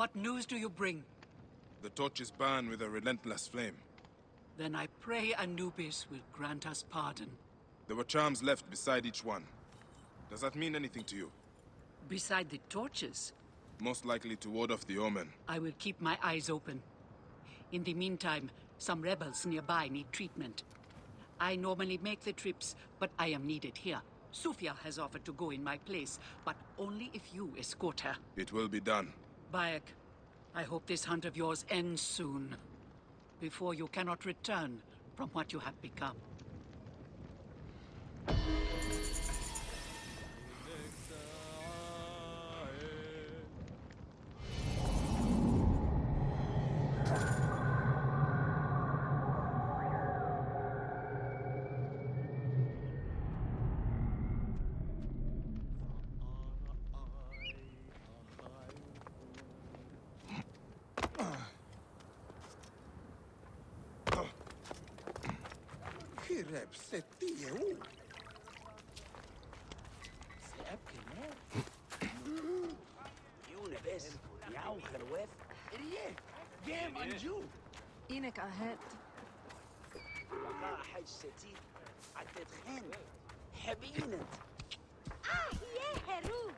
What news do you bring? The torches burn with a relentless flame. Then I pray Anubis will grant us pardon. There were charms left beside each one. Does that mean anything to you? Beside the torches? Most likely to ward off the omen. I will keep my eyes open. In the meantime, some rebels nearby need treatment. I normally make the trips, but I am needed here. Sufia has offered to go in my place, but only if you escort her. It will be done. Bayek, I hope this hunt of yours ends soon. Before you cannot return from what you have become. إنك أهد وقع حج ستي عدت خان حبينت يا هرو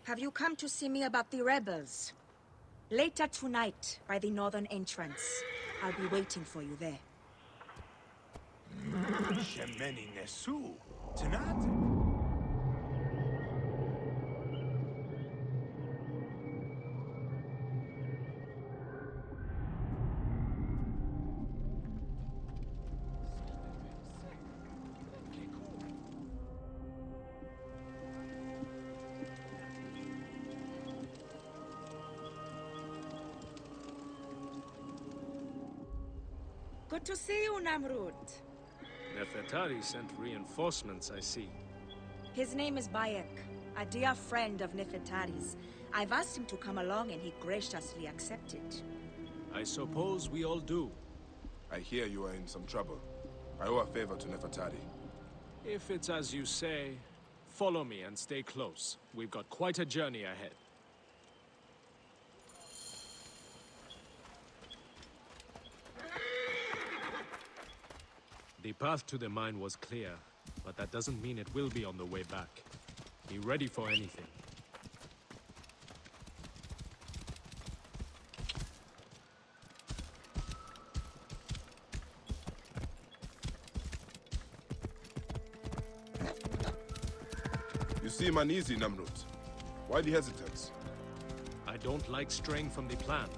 Have you come to see me about the rebels? Later tonight, by the northern entrance. I'll be waiting for you there. Shemeni Nesu. Tonight? Good to see you, Namrud. Nefertari sent reinforcements, I see. His name is Bayek, a dear friend of Nefertari's. I've asked him to come along and he graciously accepted. I suppose we all do. I hear you are in some trouble. I owe a favor to Nefertari. If it's as you say, follow me and stay close. We've got quite a journey ahead. The path to the mine was clear, but that doesn't mean it will be on the way back. Be ready for anything. You seem uneasy, Namrud. Why the hesitance? I don't like straying from the plan.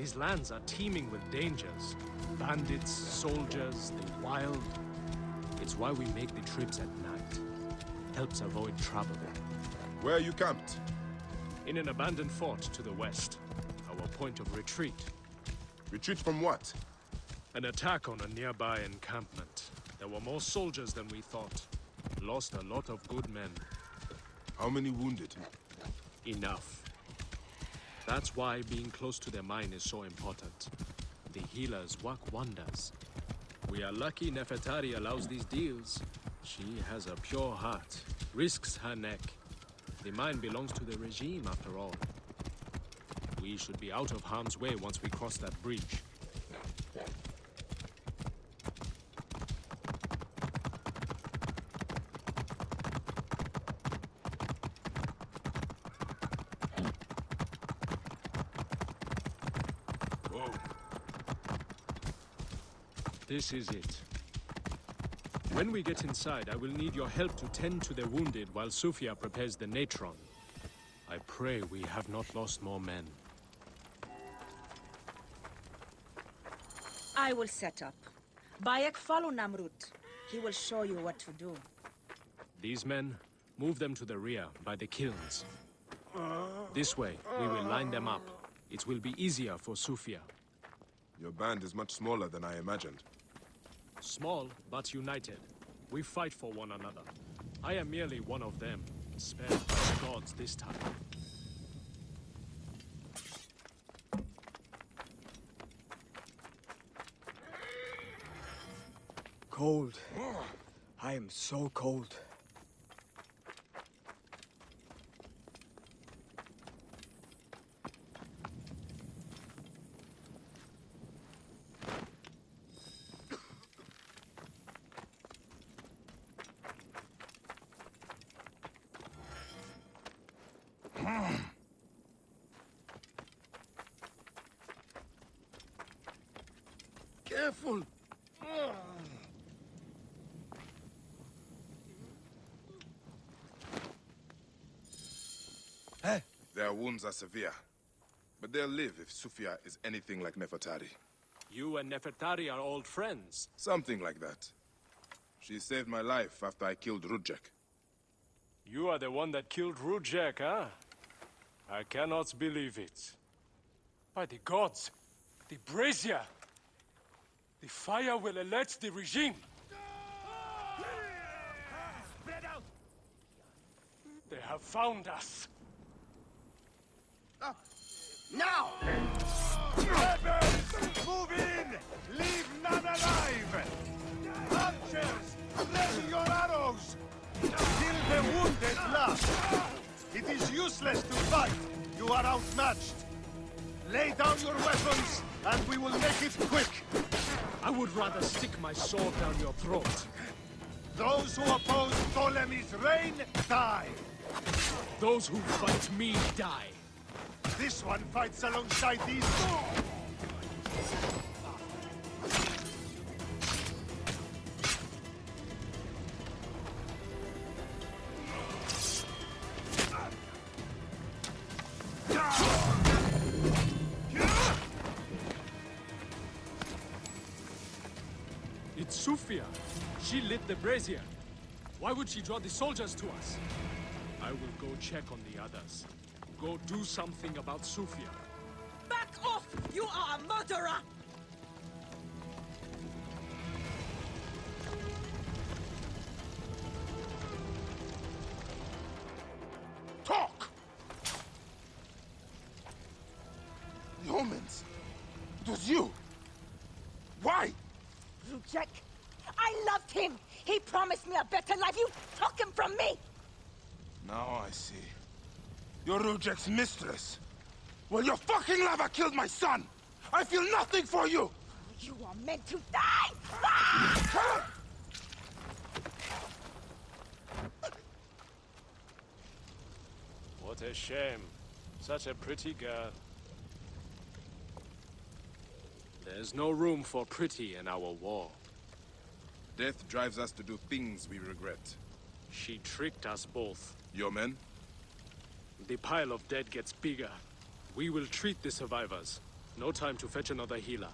These lands are teeming with dangers. Bandits, soldiers, the wild. It's why we make the trips at night. Helps avoid trouble. Where are you camped? In an abandoned fort to the west. Our point of retreat. Retreat from what? An attack on a nearby encampment. There were more soldiers than we thought. Lost a lot of good men. How many wounded? Enough. That's why being close to the mine is so important. The healers work wonders. We are lucky Nefertari allows these deals. She has a pure heart, risks her neck. The mine belongs to the regime after all. We should be out of harm's way once we cross that bridge. This is it. When we get inside, I will need your help to tend to the wounded while Sufia prepares the natron. I pray we have not lost more men. I will set up. Bayek, follow Namrud. He will show you what to do. These men, move them to the rear, by the kilns. This way, we will line them up. It will be easier for Sufia. Your band is much smaller than I imagined. Small, but united. We fight for one another. I am merely one of them, spared by the gods this time. Cold. I am so cold. Careful! Hey! Their wounds are severe, but they'll live if Sufia is anything like Nefertari. You and Nefertari are old friends. Something like that. She saved my life after I killed Rudjek. You are the one that killed Rudjek, huh? I cannot believe it. By the gods, the brazier! The fire will alert the regime! Spread out! They have found us! Now! Rebels! Move in! Leave none alive! Archers! Ready your arrows! Kill the wounded last! It is useless to fight! You are outmatched! Lay down your weapons, and we will make it quick! I would rather stick my sword down your throat. Those who oppose Ptolemy's reign, die! Those who fight me die. This one fights alongside these... It's Sufia. She lit the brazier. Why would she draw the soldiers to us? I will go check on the others. Go do something about Sufia. Back off! You are a murderer! Talk! The omens! It was you! Why? Rujek, I loved him! He promised me a better life! You took him from me! Now I see. You're Rujek's mistress. Well, your fucking lover killed my son! I feel nothing for you! You are meant to die! Ah! What a shame. Such a pretty girl. There's no room for pretty in our war. Death drives us to do things we regret. She tricked us both. Your men? The pile of dead gets bigger. We will treat the survivors. No time to fetch another healer.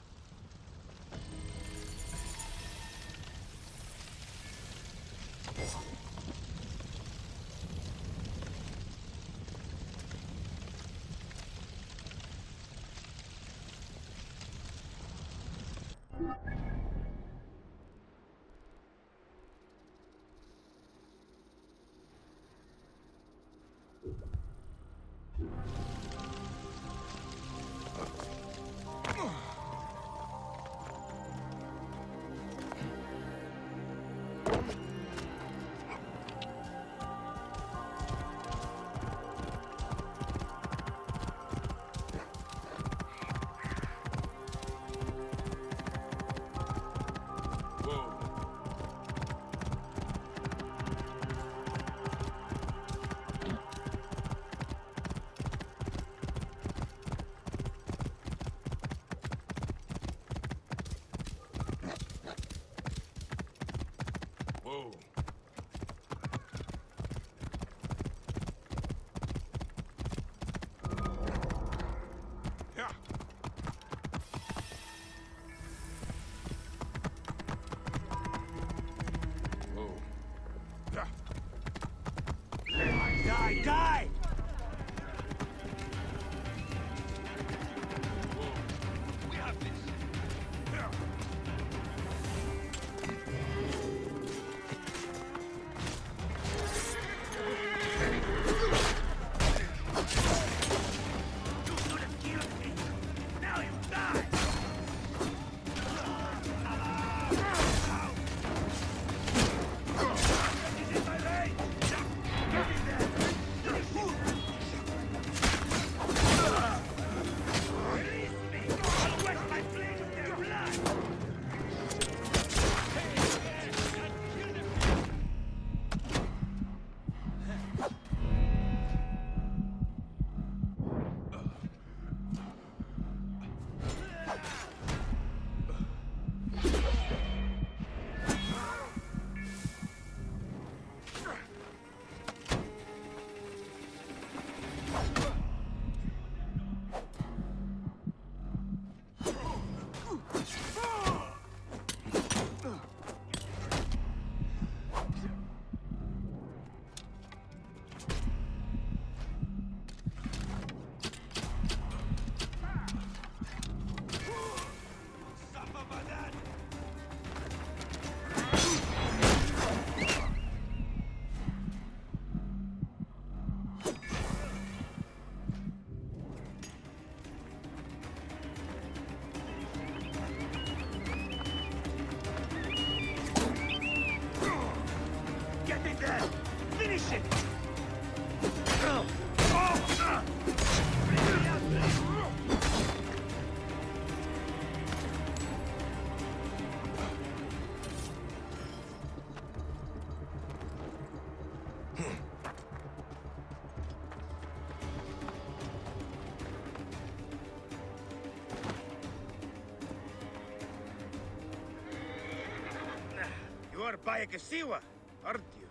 You're Bayakasiwa, aren't you?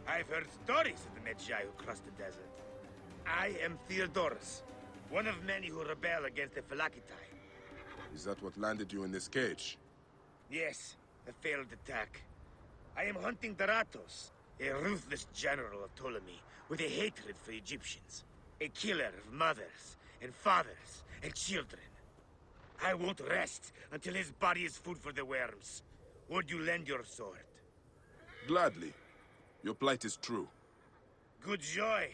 I've heard stories of the Medjay who crossed the desert. I am Theodorus, one of many who rebel against the Phylakitai. Is that what landed you in this cage? Yes, a failed attack. I am hunting Daratos, a ruthless general of Ptolemy with a hatred for Egyptians. A killer of mothers and fathers and children. I won't rest until his body is food for the worms. Would you lend your sword? Gladly. Your plight is true. Good joy.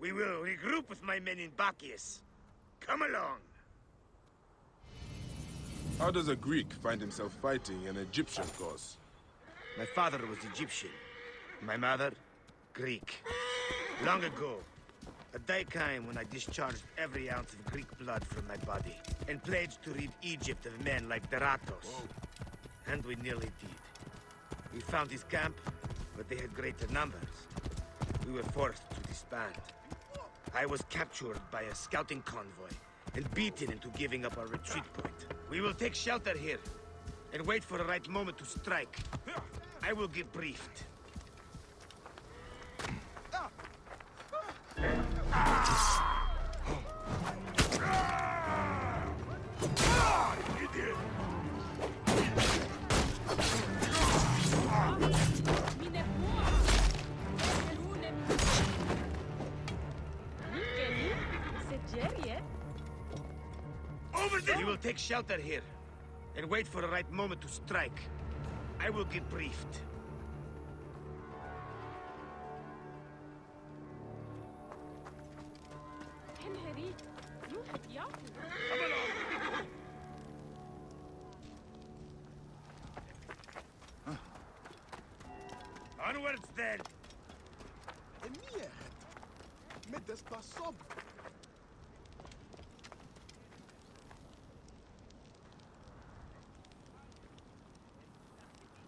We will regroup with my men in Bacchius. Come along. How does a Greek find himself fighting an Egyptian cause? My father was Egyptian. My mother, Greek. Long ago, a day came when I discharged every ounce of Greek blood from my body and pledged to rid Egypt of men like Daratos. And we nearly did. We found his camp, but they had greater numbers. We were forced to disband. I was captured by a scouting convoy and beaten into giving up our retreat point. We will take shelter here and wait for the right moment to strike. I will get briefed. Over there! We will take shelter here and wait for the right moment to strike. I will get briefed. Come along! Onwards then!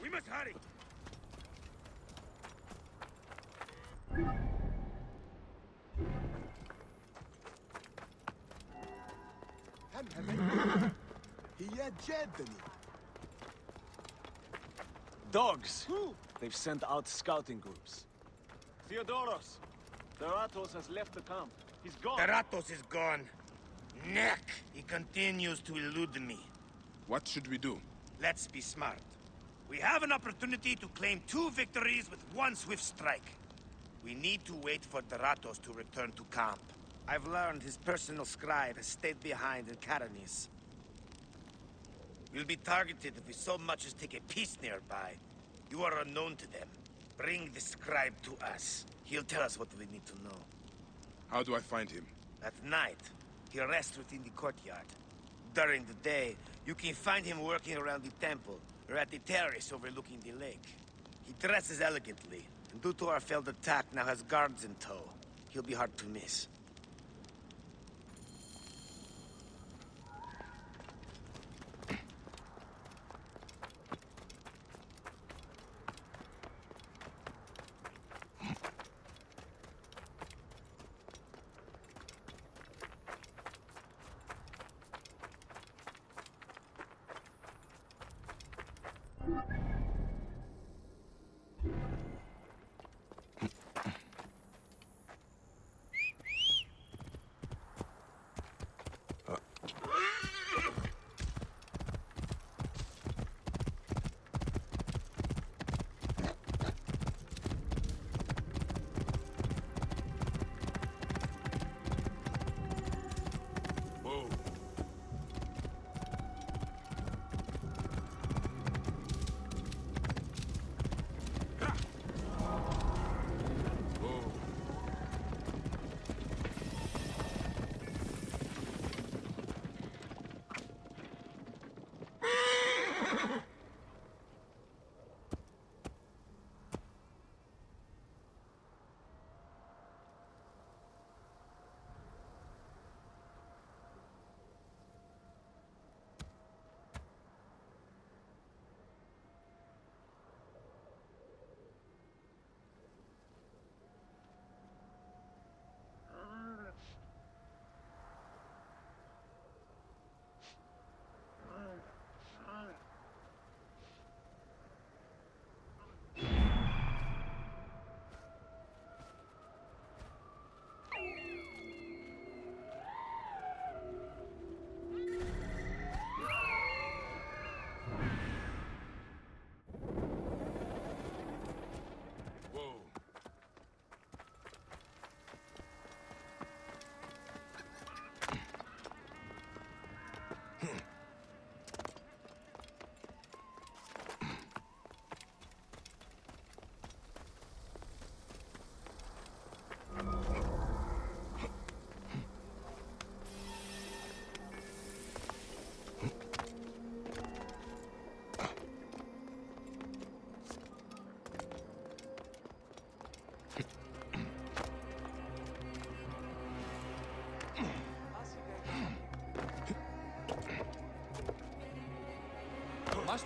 We must hurry! Dogs! They've sent out scouting groups. Theodoros! Daratos has left the camp. He's gone. Daratos is gone. Neck! He continues to elude me. What should we do? Let's be smart. We have an opportunity to claim 2 victories with 1 swift strike. We need to wait for Daratos to return to camp. I've learned his personal scribe has stayed behind in Caranis. We'll be targeted if we so much as take a piece nearby. You are unknown to them. Bring the scribe to us. He'll tell us what we need to know. How do I find him? At night, he rests within the courtyard. During the day, you can find him working around the temple, or at the terrace overlooking the lake. He dresses elegantly, and due to our failed attack, now has guards in tow. He'll be hard to miss.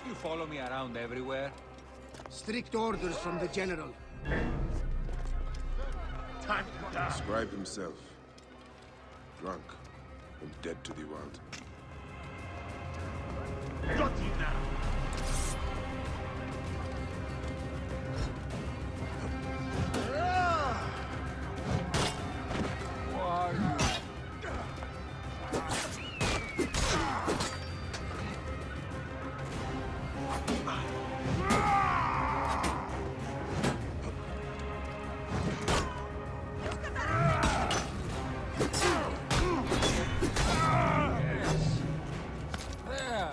You follow me around everywhere? Strict orders from the General. Time to die. Scribe himself. Drunk and dead to the world. Got you now. Who are you? There.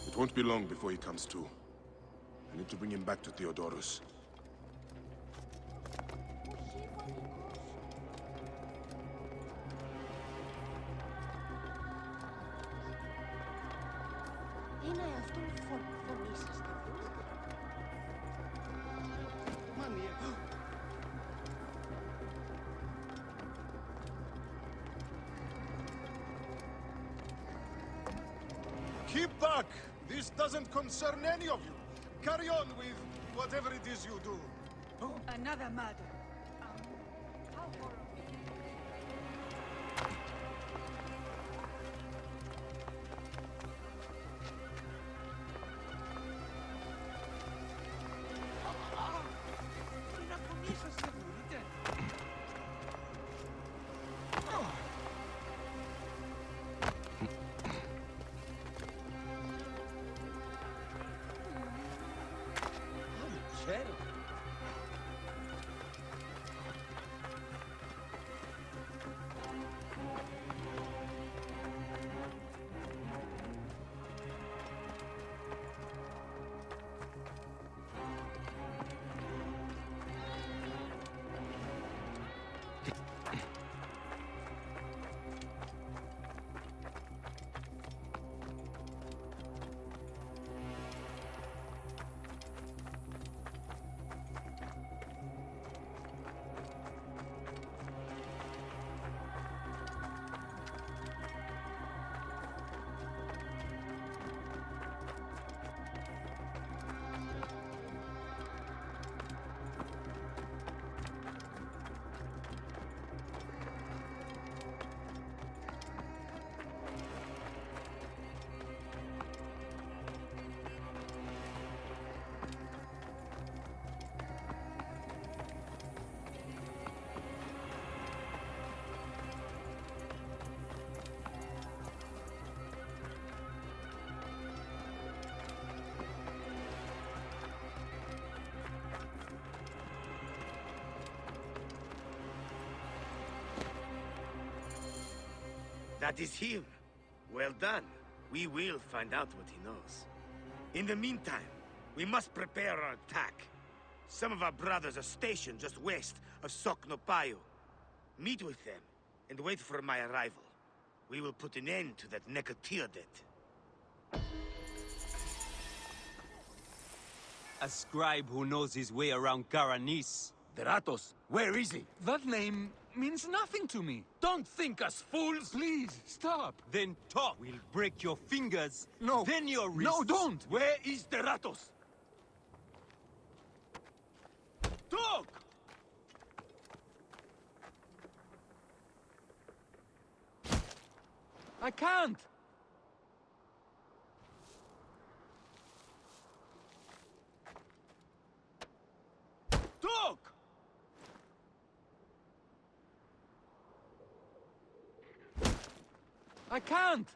It won't be long before he comes to. I need to bring him back to Theodorus. Είναι αυτό φωνήσαστε. Keep back! This doesn't concern any of you. Carry on with whatever it is you do. Another murder. That is him. Well done. We will find out what he knows. In the meantime, we must prepare our attack. Some of our brothers are stationed just west of Soknopayo. Meet with them and wait for my arrival. We will put an end to that Nekatiodet. A scribe who knows his way around Karanis. Dratos, where is he? That name means nothing to me. Don't think us fools! Please, stop! Then talk. We'll break your fingers. No. Then your wrists. No, don't! Where is Dratos? Talk! I can't! Talk! I can't!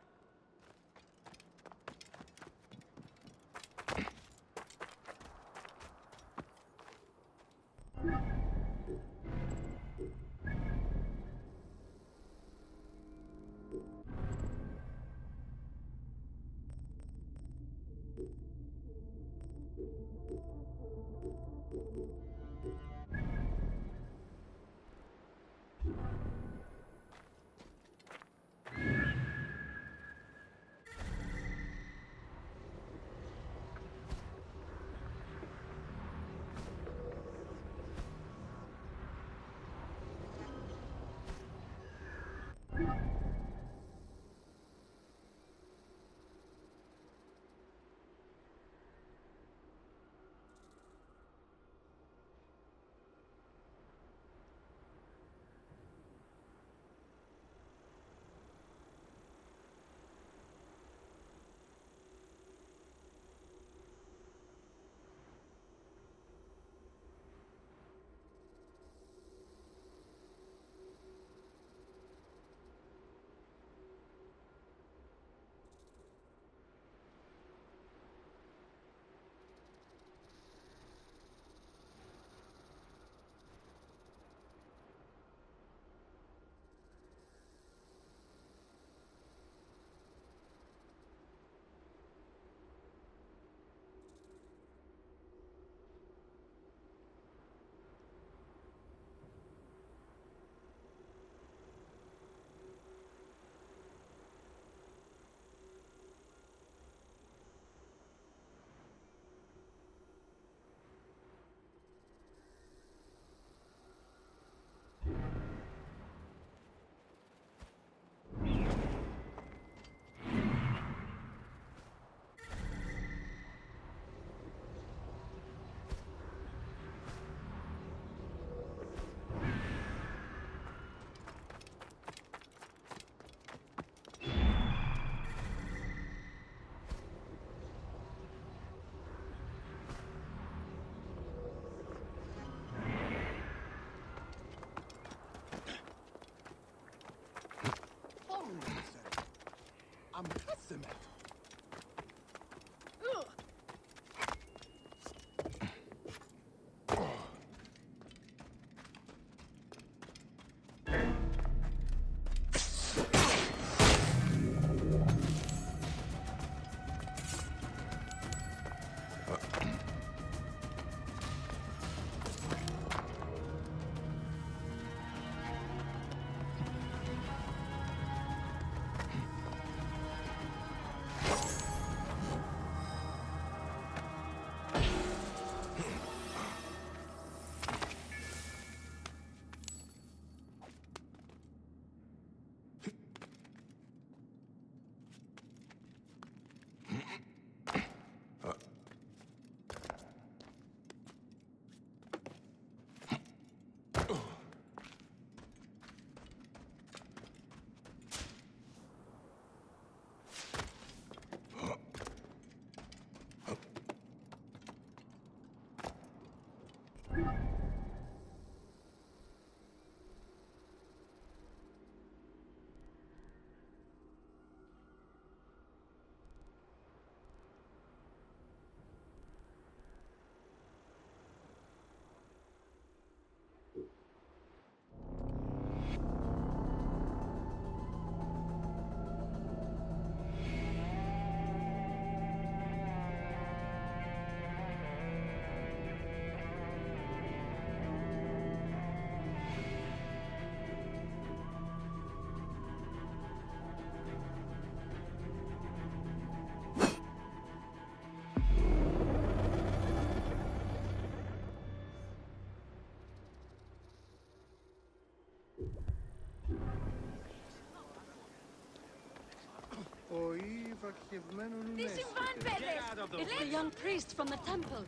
It's the young priest from the temple.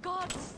Gods!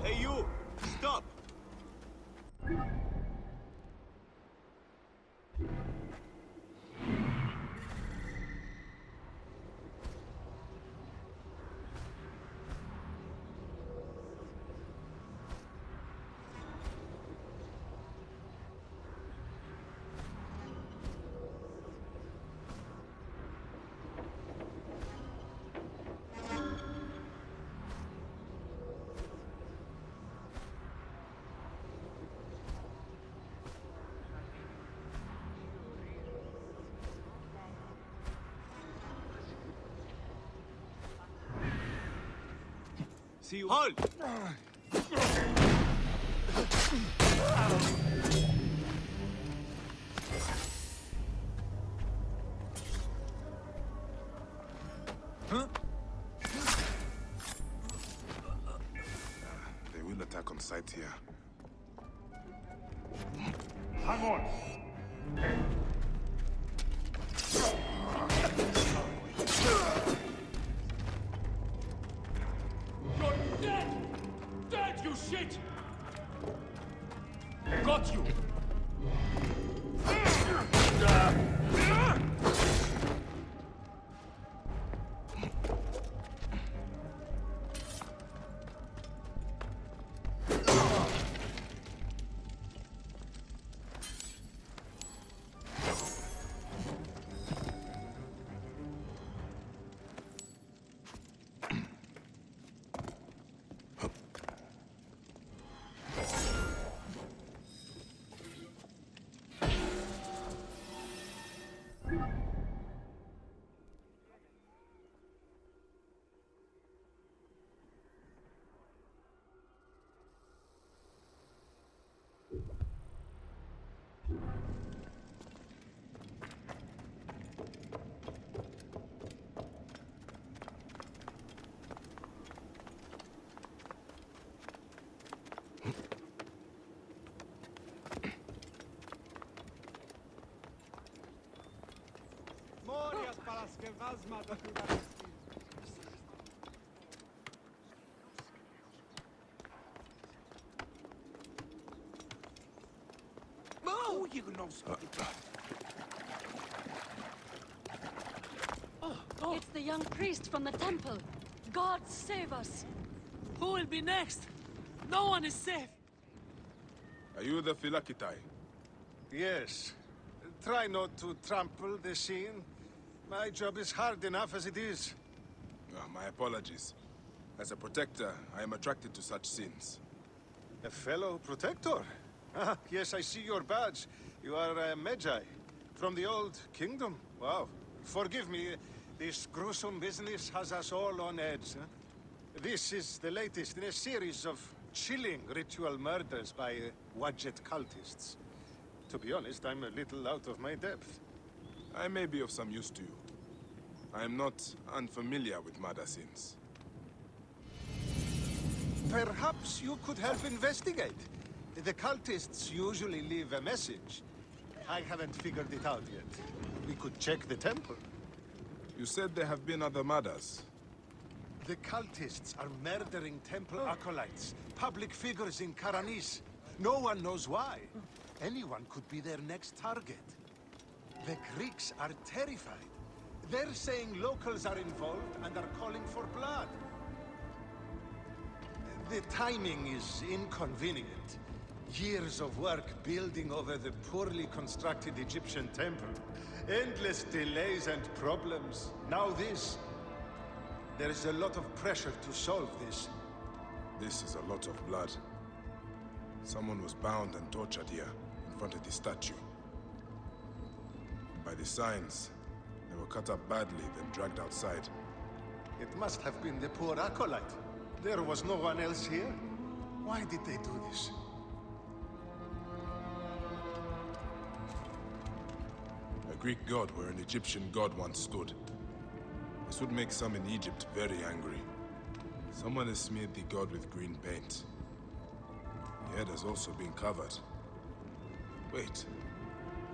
Hey you! Stop! See you. Hold! Huh? They will attack on sight here. Hang on! You're dead! Dead, you shit! Got you! It's the young priest from the temple. God save us! Who will be next? No one is safe. Are you the Philakitai? Yes. Try not to trample the scene. My job is hard enough as it is. My apologies. As a protector, I am attracted to such scenes. A fellow protector? Ah, yes, I see your badge. You are a Magi. From the old kingdom. Wow. Forgive me, this gruesome business has us all on edge. Huh? This is the latest in a series of chilling ritual murders by Wadjet cultists. To be honest, I'm a little out of my depth. I may be of some use to you. I am not unfamiliar with murder scenes. Perhaps you could help investigate. The cultists usually leave a message. I haven't figured it out yet. We could check the temple. You said there have been other murders. The cultists are murdering temple acolytes, public figures in Karanis. No one knows why. Anyone could be their next target. The Greeks are terrified. They're saying locals are involved and are calling for blood. The timing is inconvenient. Years of work building over the poorly constructed Egyptian temple. Endless delays and problems. Now this. There is a lot of pressure to solve this. This is a lot of blood. Someone was bound and tortured here, in front of the statue. By the signs, they were cut up badly, then dragged outside. It must have been the poor acolyte. There was no one else here. Why did they do this? A Greek god where an Egyptian god once stood. This would make some in Egypt very angry. Someone has smeared the god with green paint. The head has also been covered. Wait,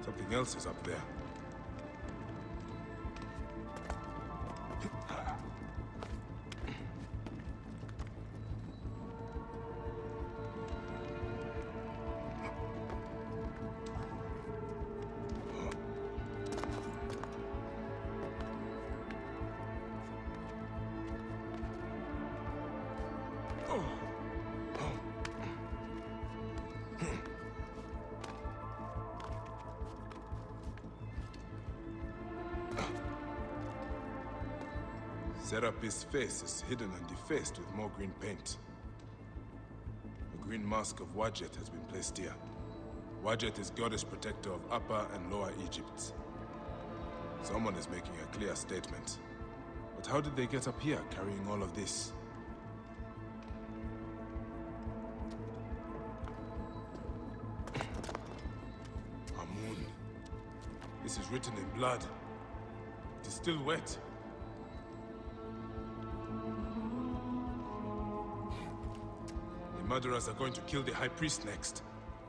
something else is up there. Serapis' face is hidden and defaced with more green paint. The green mask of Wadjet has been placed here. Wadjet is goddess protector of Upper and Lower Egypt. Someone is making a clear statement. But how did they get up here carrying all of this? Amun. This is written in blood. It is still wet. The murderers are going to kill the High Priest next.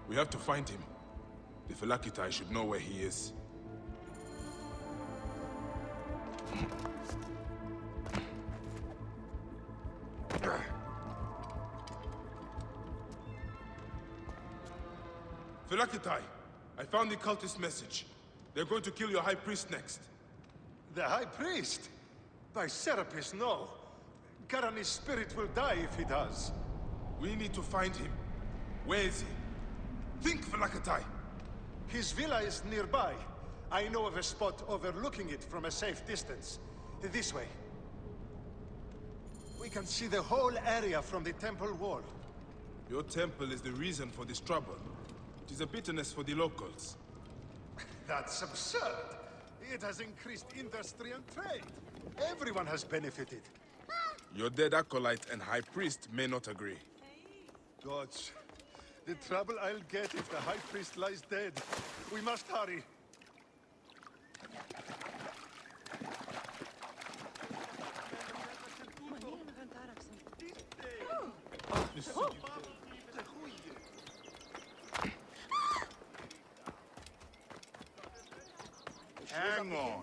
We have to find him. The Phylakitai should know where he is. Phylakitai, I found the cultist message. They're going to kill your High Priest next. The High Priest? By Serapis, no. Karani's spirit will die if he does. We need to find him. Where is he? Think, Phylakitai! His villa is nearby. I know of a spot overlooking it from a safe distance. This way. We can see the whole area from the temple wall. Your temple is the reason for this trouble. It is a bitterness for the locals. That's absurd. It has increased industry and trade. Everyone has benefited. Your dead acolyte and High Priest may not agree. Gods, the trouble I'll get if the High Priest lies dead. We must hurry. Hang on.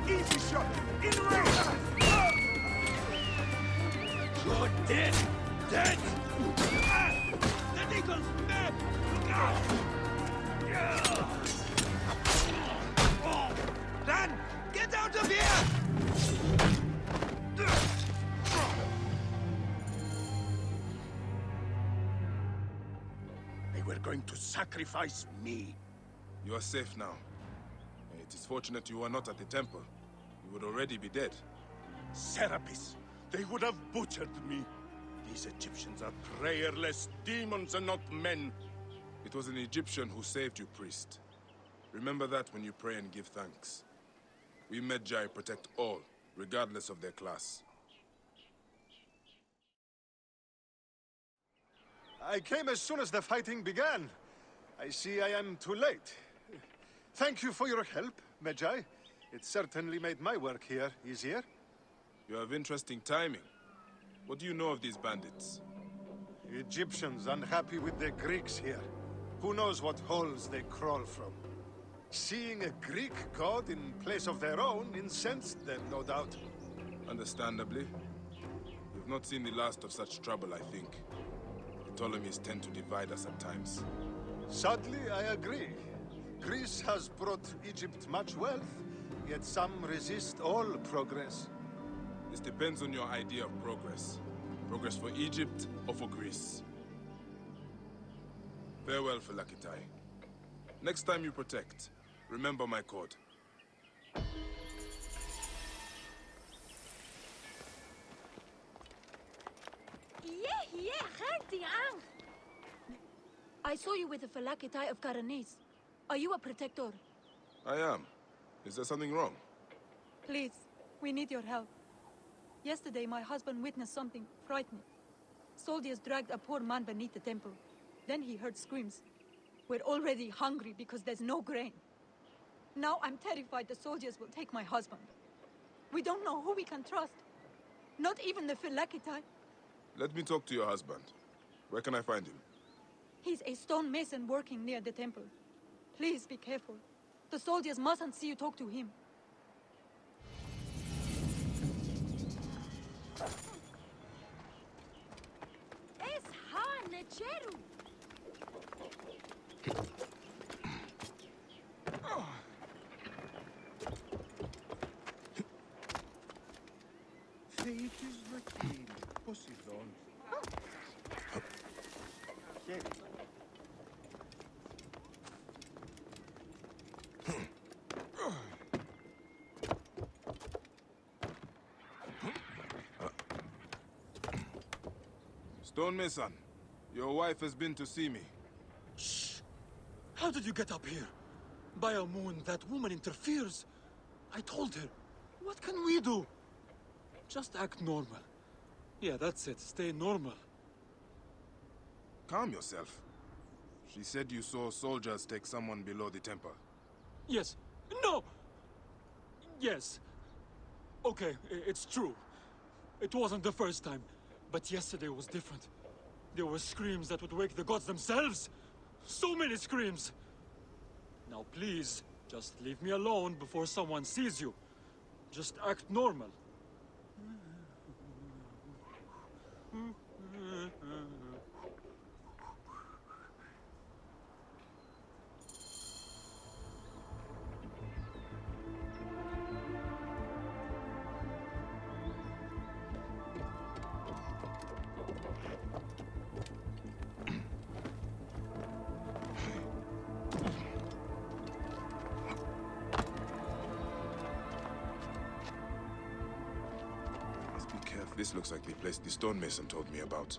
Easy shot! In range! You're dead! Dead! The Eagle's dead! Run! Get out of here! were going to sacrifice me. You are safe now. It is fortunate you are not at the temple. You would already be dead. Serapis, they would have butchered me. These Egyptians are prayerless demons and not men. It was an Egyptian who saved you, priest. Remember that when you pray and give thanks. We Medjay protect all, regardless of their class. I came as soon as the fighting began. I see I am too late. Thank you for your help, Medjay. It certainly made my work here easier. You have interesting timing. What do you know of these bandits? Egyptians unhappy with the Greeks here. Who knows what holes they crawl from? Seeing a Greek god in place of their own incensed them, no doubt. Understandably. We've not seen the last of such trouble, I think. The Ptolemies tend to divide us at times. Sadly, I agree. Greece has brought Egypt much wealth, yet some resist all progress. This depends on your idea of progress. Progress for Egypt or for Greece. Farewell, Phylakitai. Next time you protect, remember my code. I saw you with the Phylakitai of Karanis. Are you a protector? I am. Is there something wrong? Please, we need your help. Yesterday, my husband witnessed something frightening. Soldiers dragged a poor man beneath the temple. Then he heard screams. We're already hungry because there's no grain. Now I'm terrified the soldiers will take my husband. We don't know who we can trust. Not even the Phylakitai. Let me talk to your husband. Where can I find him? He's a stone mason working near the temple. Please be careful. The soldiers mustn't see you talk to him. Stonemason, your wife has been to see me. Shh! How did you get up here? By a moon, that woman interferes. I told her. What can we do? Just act normal. Yeah, that's it. Stay normal. Calm yourself. She said you saw soldiers take someone below the temple. Yes. No! Yes. Okay, it's true. It wasn't the first time. But yesterday was different. There were screams that would wake the gods themselves. So many screams. Now please, just leave me alone before someone sees you. Just act normal. This looks like the place the stonemason told me about.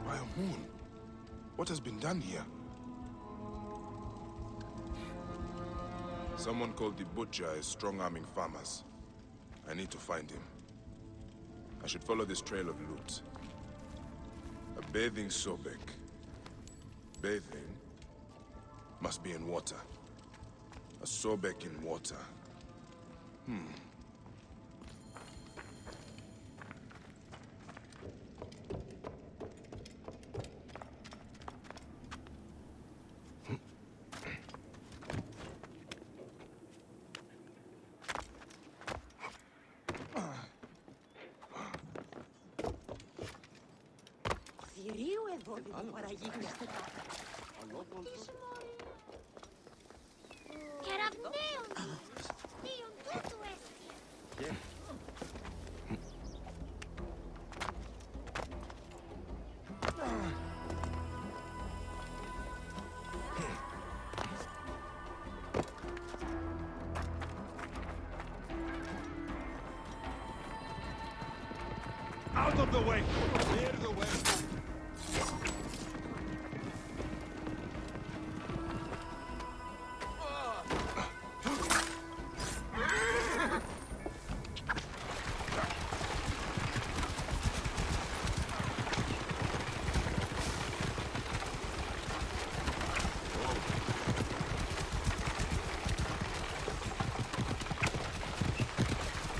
By a moon. What has been done here? Someone called the Butcher is strong-arming farmers. I need to find him. I should follow this trail of loot. A bathing Sobek. Bathing must be in water. A Sobek in water. Out of the way! Clear the way!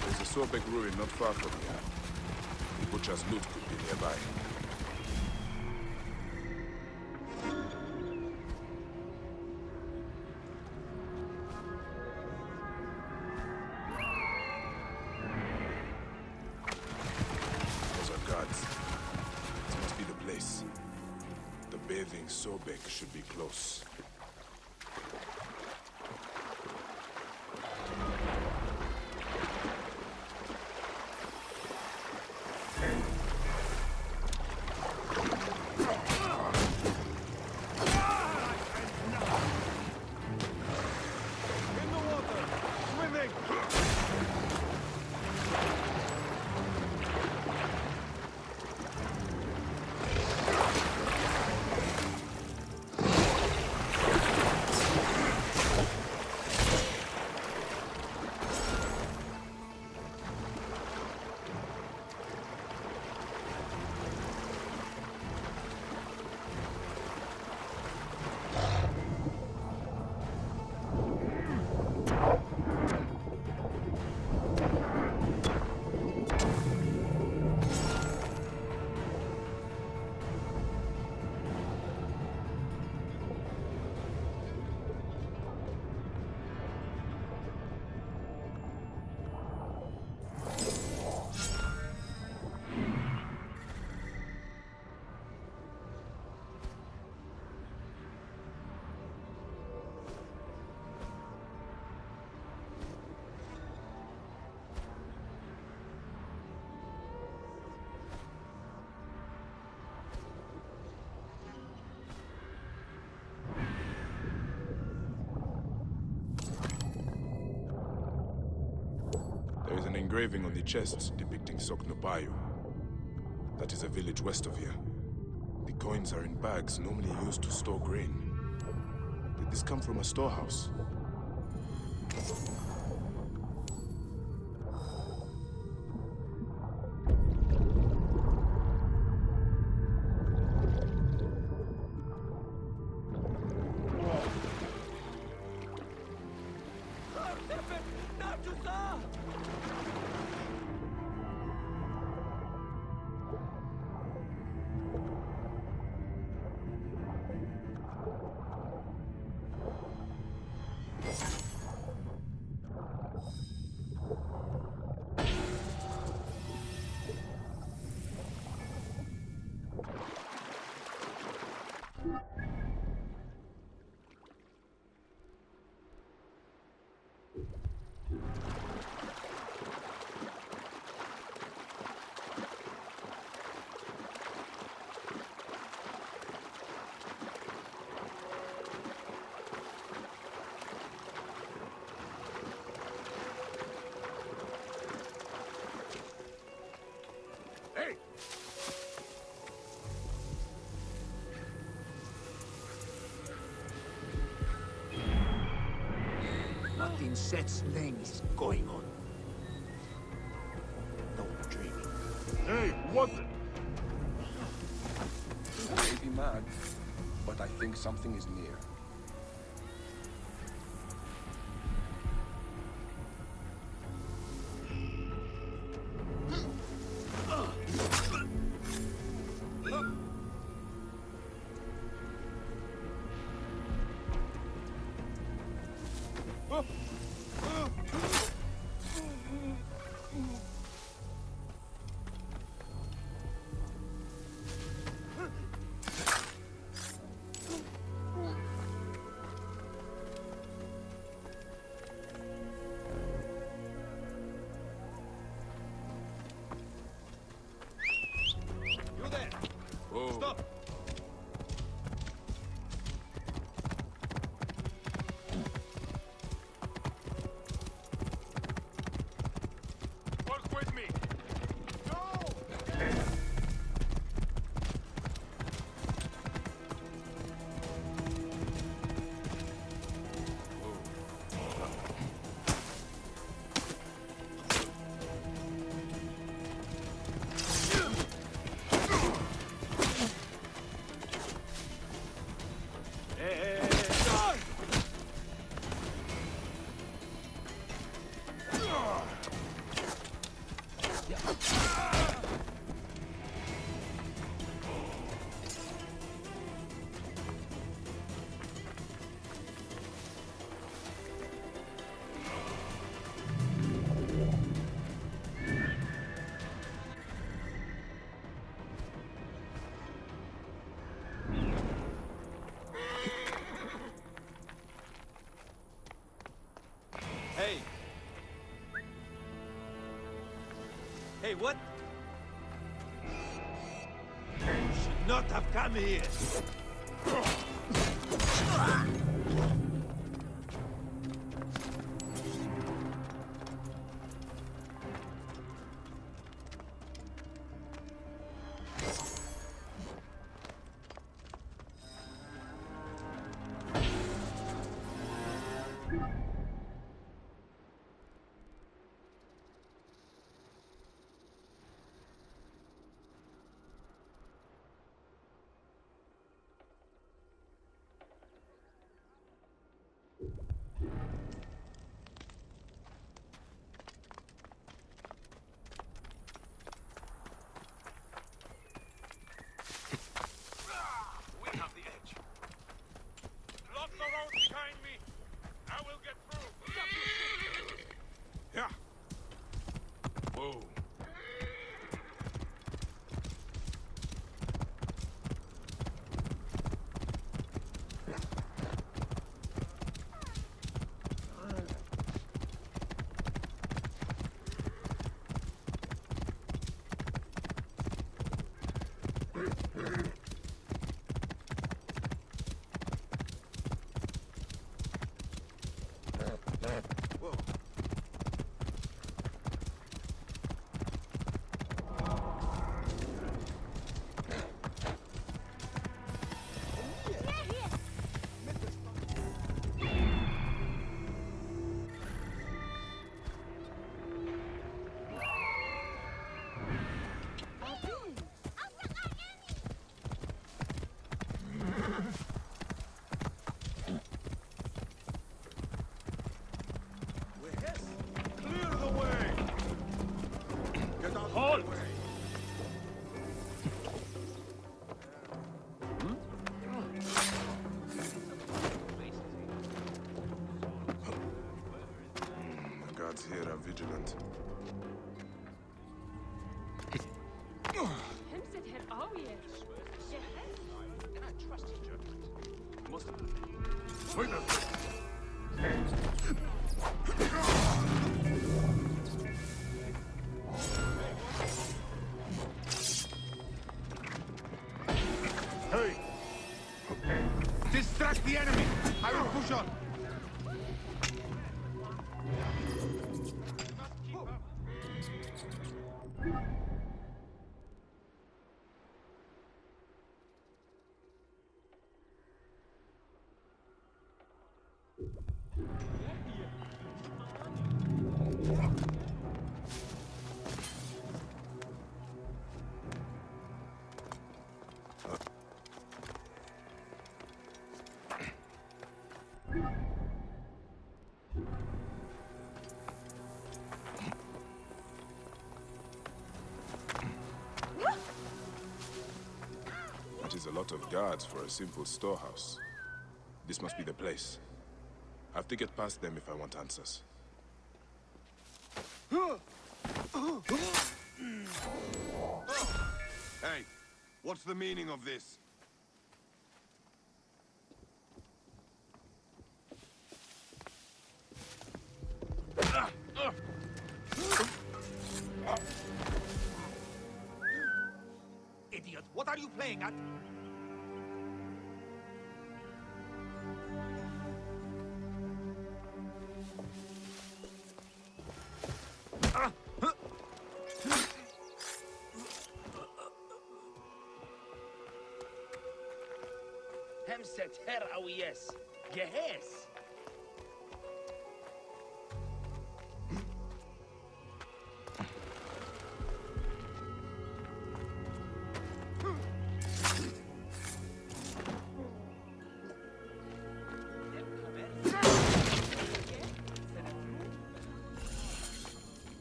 There's a Sobek ruin not far from here. The butcher's loot could be nearby. Those are guards. This must be the place. The bathing Sobek should be close. In the water! Swimming! There is an engraving on the chest depicting Soknopayu. That is a village west of here. The coins are in bags normally used to store grain. Did this come from a storehouse? Nothing sets things going on. No dreaming. Hey, what? I may be mad, but I think something is near. what? You should not have come here. Whoa. Clear the way! Get out Halt! of the way! The guards here are vigilant. Wait a Hey! Distract the enemy! I will push on! That is a lot of guards for a simple storehouse. This must be the place. I have to get past them if I want answers. Hey, what's the meaning of this? Idiot, what are you playing at? Hemset her yes. Gehes.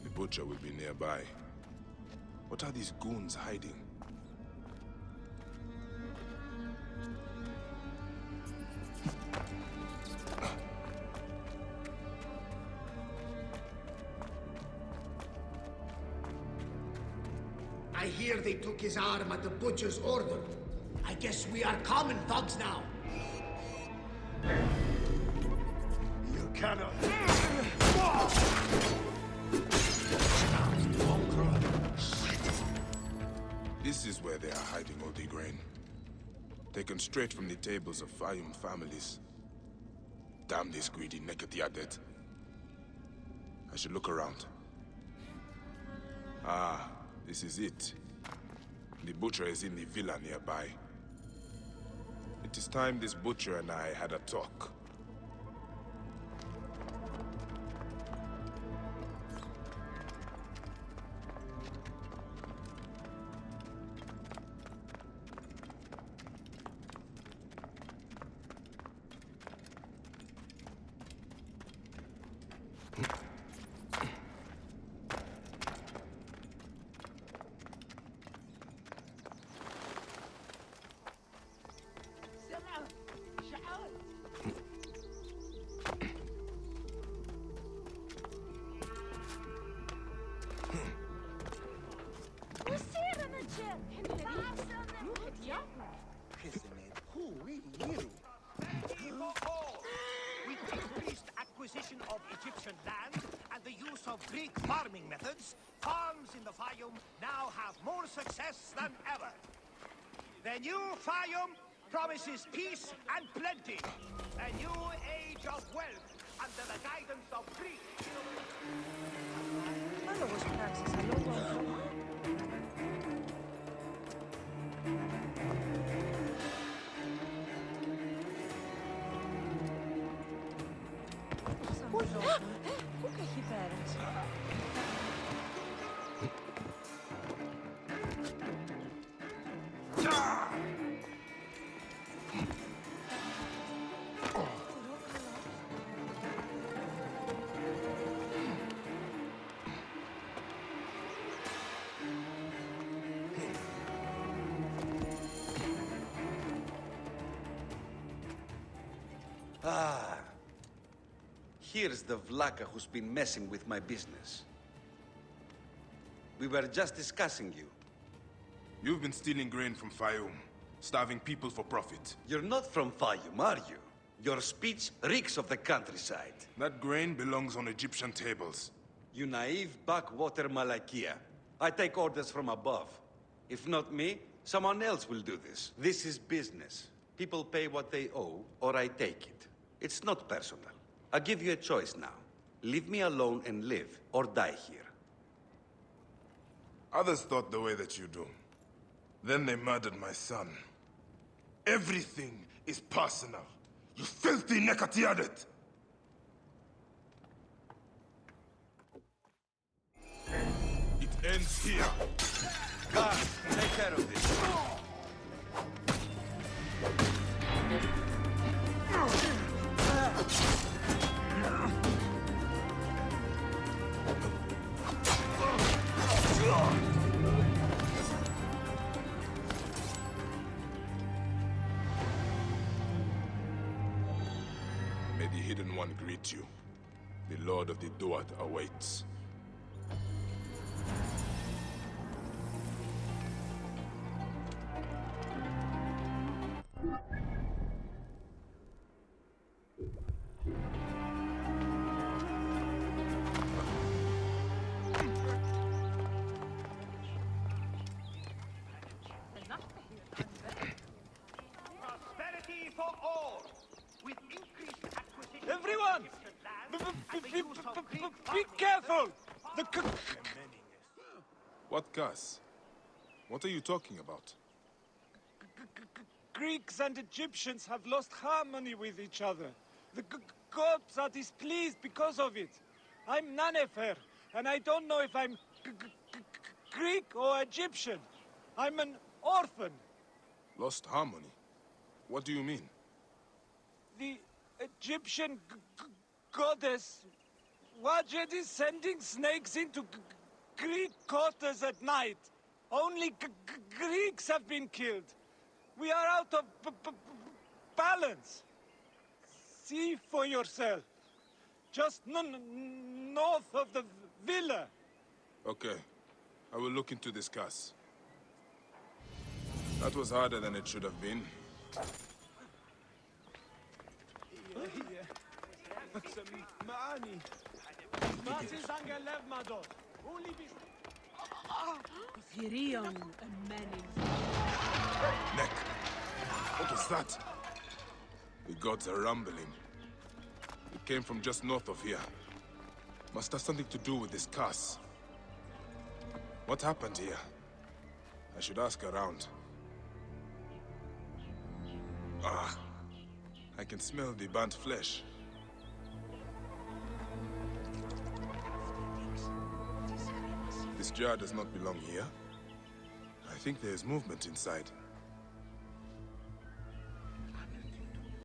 The butcher will be nearby. What are these goons hiding? I hear they took his arm at the butcher's order. I guess we are common thugs now. You cannot... Mongrel. This is where they are hiding all the grain. Taken straight from the tables of Fayum families. Damn this greedy Nekatiadet. I should look around. Ah, this is it. The butcher is in the villa nearby. It is time this butcher and I had a talk. With increased acquisition of Egyptian land and the use of Greek farming methods, farms in the Fayum now have more success than ever. The new Fayum promises peace and plenty. A new age of wealth under the guidance of Greek. Ah. Here's the Vlaka who's been messing with my business. We were just discussing you. You've been stealing grain from Fayum, starving people for profit. You're not from Fayum, are you? Your speech reeks of the countryside. That grain belongs on Egyptian tables. You naive backwater Malakia. I take orders from above. If not me, someone else will do this. This is business. People pay what they owe, or I take it. It's not personal. I give you a choice now. Leave me alone and live, or die here. Others thought the way that you do. Then they murdered my son. Everything is personal. You filthy Nekatiadet! It ends here. Guards, take care of this. May the Hidden One greet you. The Lord of the Duat awaits. Prosperity for all. With increased acquisition Everyone! of Egyptian land Be careful! What, Gus? What are you talking about? Greeks and Egyptians have lost harmony with each other. The gods are displeased because of it. I'm Nanefer, and I don't know if I'm Greek or Egyptian. I'm an orphan. Lost harmony? What do you mean? The Egyptian goddess Wajet is sending snakes into Greek quarters at night. Only Greeks have been killed. We are out of balance. See for yourself. Just north of the villa. Okay. I will look into this, Gus. That was harder than it should have been. Virion and Manning. Neck. What was that? The gods are rumbling. It came from just north of here. Must have something to do with this curse. What happened here? I should ask around. Ah, I can smell the burnt flesh. This jar does not belong here. I think there is movement inside.